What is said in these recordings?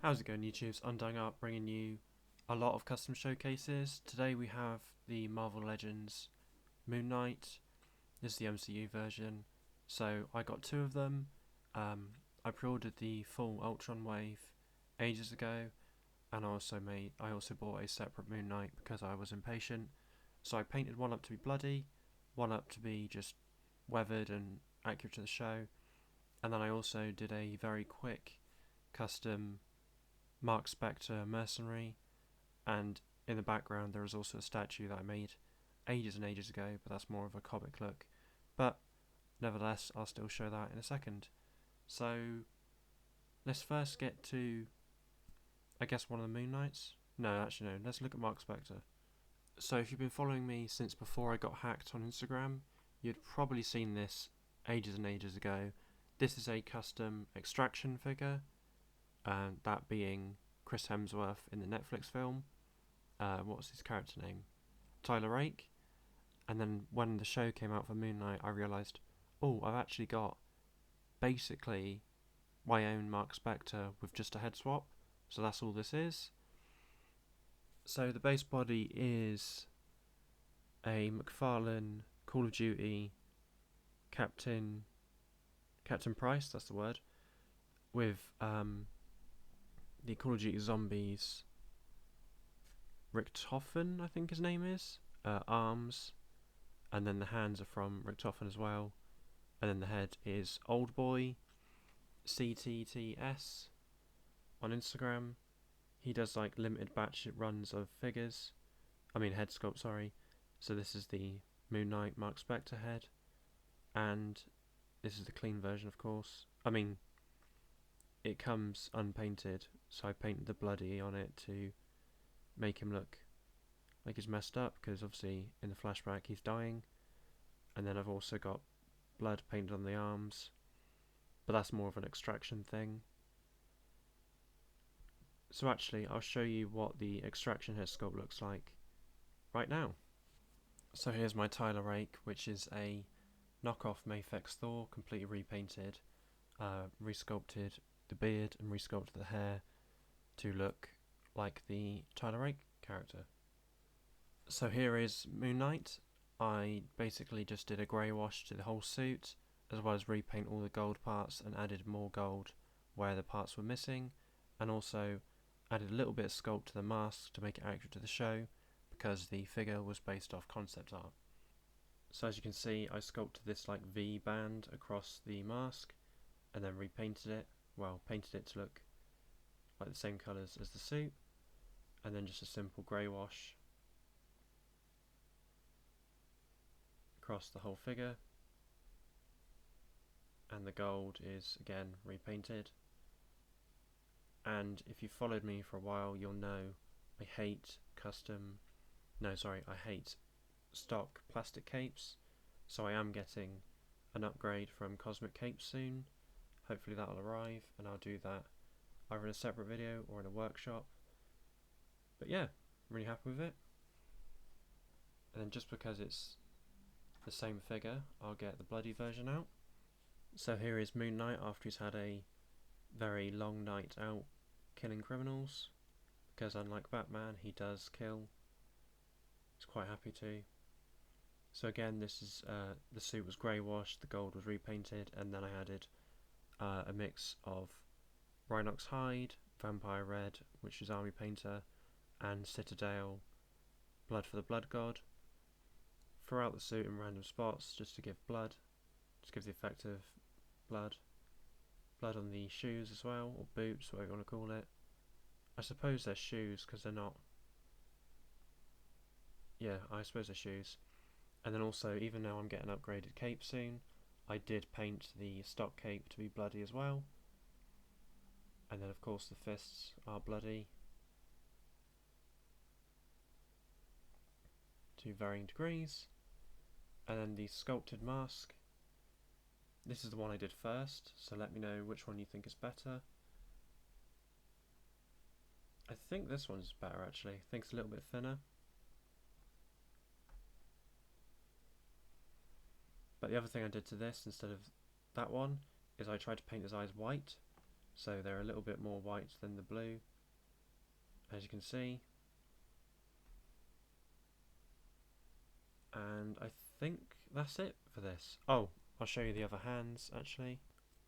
How's it going, YouTube? It's Undying Art, bringing you a lot of custom showcases. Today we have the Marvel Legends Moonknight. This is the MCU version. So I got two of them. I pre-ordered the full Ultron wave ages ago, and I also bought a separate Moonknight because I was impatient. So I painted one up to be bloody, one up to be just weathered and accurate to the show, and then I also did a very quick custom Marc Spector mercenary, and in the background there is also a statue that I made ages and ages ago, but that's more of a comic look. But nevertheless, I'll still show that in a second. So let's first get to, I guess, one of the Moonknights. No, actually no, let's look at Marc Spector. So if you've been following me since before I got hacked on Instagram, you'd probably seen this ages and ages ago. This is a custom extraction figure, that being Chris Hemsworth in the Netflix film. What's his character name? Tyler Rake. And then when the show came out for Moonknight, I realised, oh, I've actually got basically my own Marc Spector with just a head swap. So that's all this is. So the base body is a McFarlane Call of Duty Captain Price, that's the word, with the Call of Duty Zombies Richtofen, I think his name is, arms, and then the hands are from Richtofen as well, and then the head is Oldboy CTTS on Instagram. He does like limited batch runs of figures, head sculpt, sorry. So this is the Moonknight Marc Spector head, and this is the clean version, of course. It comes unpainted, so I painted the bloody on it to make him look like he's messed up, because obviously in the flashback he's dying. And then I've also got blood painted on the arms, but that's more of an extraction thing. So actually I'll show you what the extraction head sculpt looks like right now. So here's my Tyler Rake, which is a knockoff Mafex Thor, completely repainted, resculpted the beard and resculpted the hair to look like the Tyler Rake character. So here is Moonknight. I basically just did a grey wash to the whole suit, as well as repaint all the gold parts and added more gold where the parts were missing, and also added a little bit of sculpt to the mask to make it accurate to the show, because the figure was based off concept art. So as you can see, I sculpted this like V band across the mask and then repainted it, painted it to look like the same colours as the suit, and then just a simple grey wash across the whole figure, and the gold is again repainted. And if you followed me for a while, you'll know I hate I hate stock plastic capes, so I am getting an upgrade from Cosmic Capes soon. Hopefully that'll arrive, and I'll do that either in a separate video or in a workshop. But yeah, I'm really happy with it. And then just because it's the same figure, I'll get the bloody version out. So here is Moonknight after he's had a very long night out killing criminals, because unlike Batman, he does kill. He's quite happy to. So again, this is the suit was grey washed, the gold was repainted, and then I added a mix of Rhinox hide, Vampire red, which is army painter, and Citadel blood for the blood god throughout the suit in random spots, just to give blood, just give the effect of blood. Blood on the shoes as well, or boots, whatever you want to call it. I suppose they're shoes because they're not. Yeah, I suppose they're shoes. And then also, even though I'm getting an upgraded cape soon, I did paint the stock cape to be bloody as well. And then of course the fists are bloody to varying degrees. And then the sculpted mask, this is the one I did first, so let me know which one you think is better. I think this one's better actually, I think it's a little bit thinner. But the other thing I did to this instead of that one is I tried to paint his eyes white, so they're a little bit more white than the blue, as you can see. And I think that's it for this. Oh, I'll show you the other hands actually.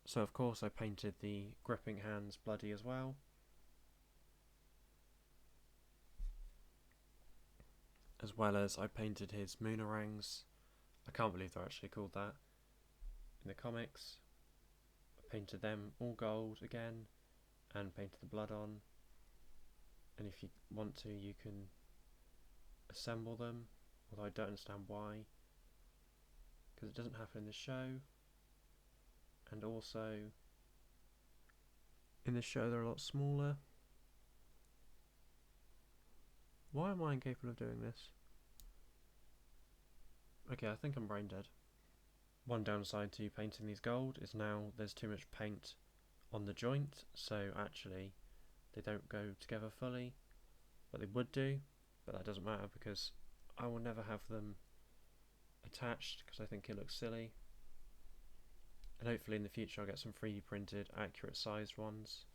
So of course I painted the gripping hands bloody as well. As well as I painted his moonerangs. I can't believe they're actually called that in the comics. I painted them all gold again and painted the blood on. And if you want to, you can assemble them, although I don't understand why, because it doesn't happen in the show. And also in the show they're a lot smaller. Why am I incapable of doing this? Okay, I think I'm brain dead. One downside to painting these gold is now there's too much paint on the joint, so actually they don't go together fully, but they would do, but that doesn't matter because I will never have them attached because I think it looks silly. And hopefully in the future I'll get some 3D printed accurate sized ones,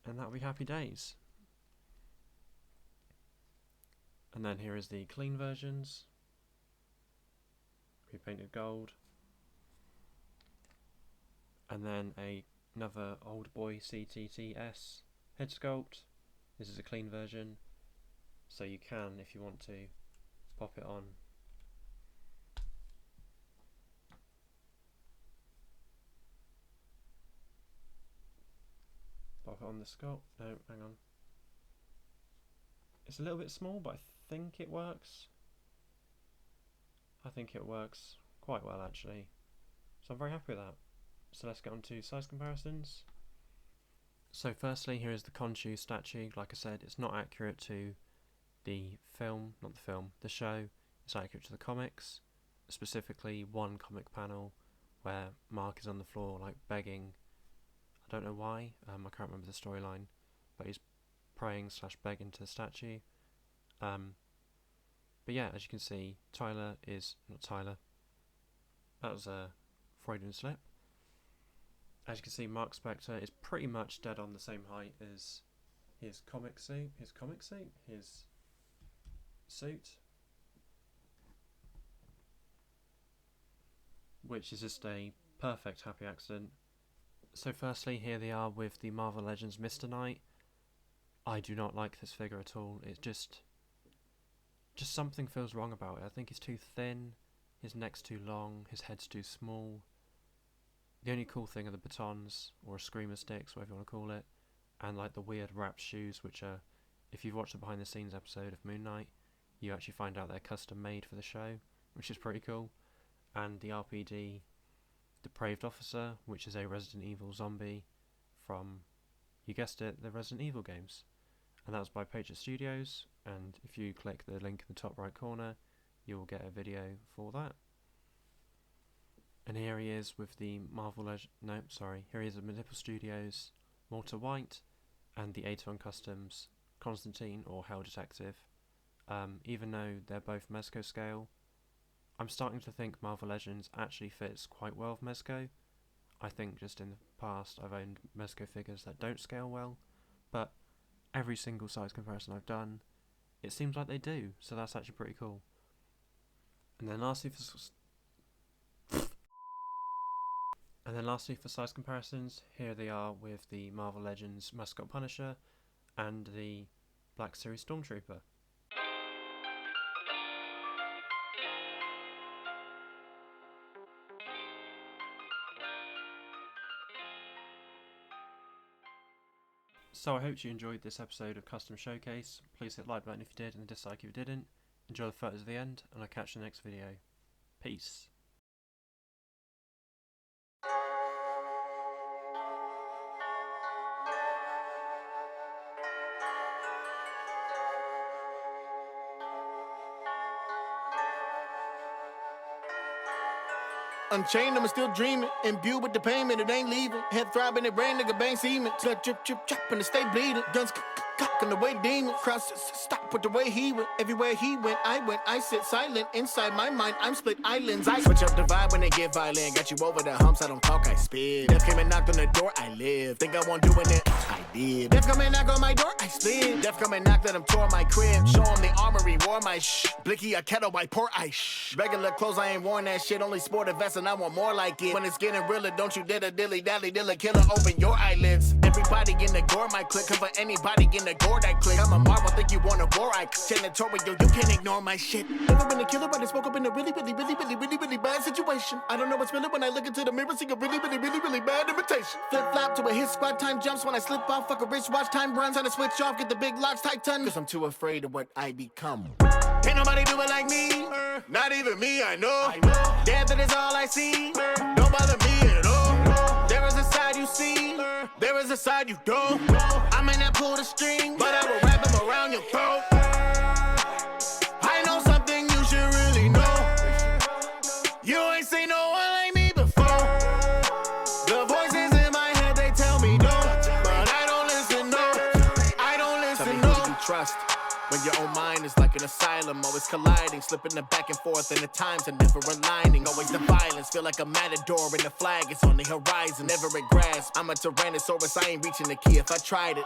and that'll be happy days. And then here is the clean versions, repainted gold, and then another old boy CTTS head sculpt. This is a clean version, so you can, if you want to, pop it on. Pop it on the sculpt. No, hang on. It's a little bit small, but I think it works. I think it works quite well actually. So I'm very happy with that. So let's get on to size comparisons. So firstly, here is the Khonshu statue. Like I said, it's not accurate to the film, not the film, the show. It's accurate to the comics. Specifically one comic panel where Mark is on the floor like begging. I don't know why, I can't remember the storyline, but he's praying / begging to the statue. But yeah, as you can see, Tyler is not Tyler. That was a Freudian slip. As you can see, Marc Spector is pretty much dead on the same height as his suit, which is just a perfect happy accident. So firstly, here they are with the Marvel Legends Mr. Knight. I do not like this figure at all. It's just something feels wrong about it. I think he's too thin, his neck's too long, his head's too small. The only cool thing are the batons, or screamer sticks, whatever you want to call it, and like the weird wrap shoes, which are, if you've watched the behind the scenes episode of Moon Knight, you actually find out they're custom made for the show, which is pretty cool. And the RPD Depraved Officer, which is a Resident Evil zombie from, you guessed it, the Resident Evil games. And that was by Patriot Studios, and if you click the link in the top right corner, you will get a video for that. And here he is with the here he is with Manipple Studios Walter White and the A1 Customs Constantine or Hell Detective. Even though they're both Mezco scale, I'm starting to think Marvel Legends actually fits quite well with Mezco. I think just in the past I've owned Mezco figures that don't scale well, but every single size comparison I've done, it seems like they do, so that's actually pretty cool. And then lastly for size comparisons, here they are with the Marvel Legends Mascot Punisher and the Black Series Stormtrooper. So I hope you enjoyed this episode of Custom Showcase. Please hit the like button if you did and the dislike if you didn't. Enjoy the photos at the end, and I'll catch you in the next video. Peace. Unchained, I'm still dreaming. Imbued with the payment, it ain't leaving. Head throbbing, it rain, nigga, bang semen. Slut drip, drip, drop, and it stay bleeding. Guns talking the way demon crosses. Stop with the way he went. Everywhere he went. I sit silent. Inside my mind, I'm split islands. I switch up the vibe when they get violent. Got you over the humps, I don't talk, I spit. Death came and knocked on the door, I live. Think I won't doing it, I did. Death come and knock on my door, I split. Death come and knock, let him tore my crib. Show him the armory, wore my Blicky a kettle, I pour ice. Regular clothes, I ain't worn that shit. Only sport a vest and I want more like it. When it's getting realer, don't you dare dilly dally dilla killer. Open your eyelids. Everybody in the gore, my click. Cover anybody in the gore that click. I'm a marvel, think you want a war, I janitorial, you can't ignore my shit. Never been a killer, but I spoke up in a really bad situation. I don't know what's really when I look into the mirror, see a really bad imitation. Flip flop to a hit squad, time jumps when I slip off. Fuck a wristwatch, time runs on a switch off, get the big locks tighten. Cause I'm too afraid of what I become. Can't nobody do it like me, not even me, I know. Death is all I see, don't bother me at all. There is a side you see, there is a side you don't. I may not pull the string, but I will wrap them around your throat. I know something you should really know. You ain't seen no one like me before. The voices in my head, they tell me no, but I don't listen, no. I don't listen, tell me who you can trust. When your own mind is like an asylum, always colliding, slipping the back and forth, and the times are never aligning. Always the violence, feel like a matador, and the flag is on the horizon, never at grasp. I'm a Tyrannosaurus, I ain't reaching the key if I tried it.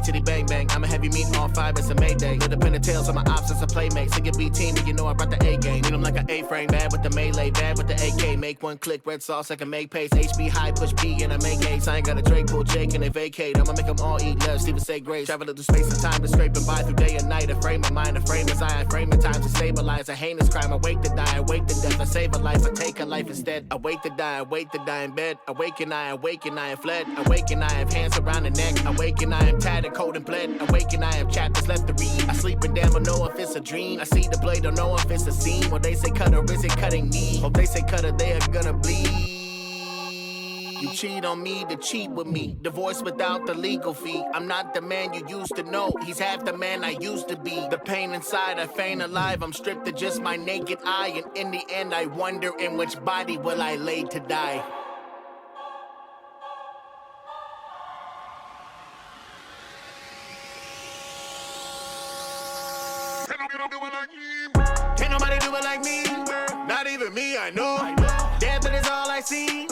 Titty bang bang, I'm a heavy meat on fire, it's a mayday. Lit up in the tails of my ops as a playmate. Sing a B team, and you know I brought the A game. Need them like an A-frame, bad with the melee, bad with the AK. Make one click, red sauce, I can make pace. HB high, push P, and I make ace. I ain't got a Drake, pull Jake, and they vacate. I'ma make them all eat love, Steven say grace. Travel through space and time to scrape and by through day and night. A frame of mind, a frame as I frame in time to stabilize. A heinous crime, I wake to die, I wake to death. I save a life, I take a life instead. I wait to die, I wait to die in bed. Awaken, I have fled. Awaken, I have hands around the neck. Awaken, I am tattered, cold and bled. Awaken, I have chapters left to read. I sleep and damn, I know if it's a dream. I see the blade, don't know if it's a seam. Well, they say cutter, is it cutting me? Hope they say cutter, they are gonna bleed. You cheat on me to cheat with me. Divorce without the legal fee. I'm not the man you used to know. He's half the man I used to be. The pain inside, I feign alive. I'm stripped to just my naked eye. And in the end, I wonder in which body will I lay to die. Can't nobody do it like me, not even me, I know. Death is all I see.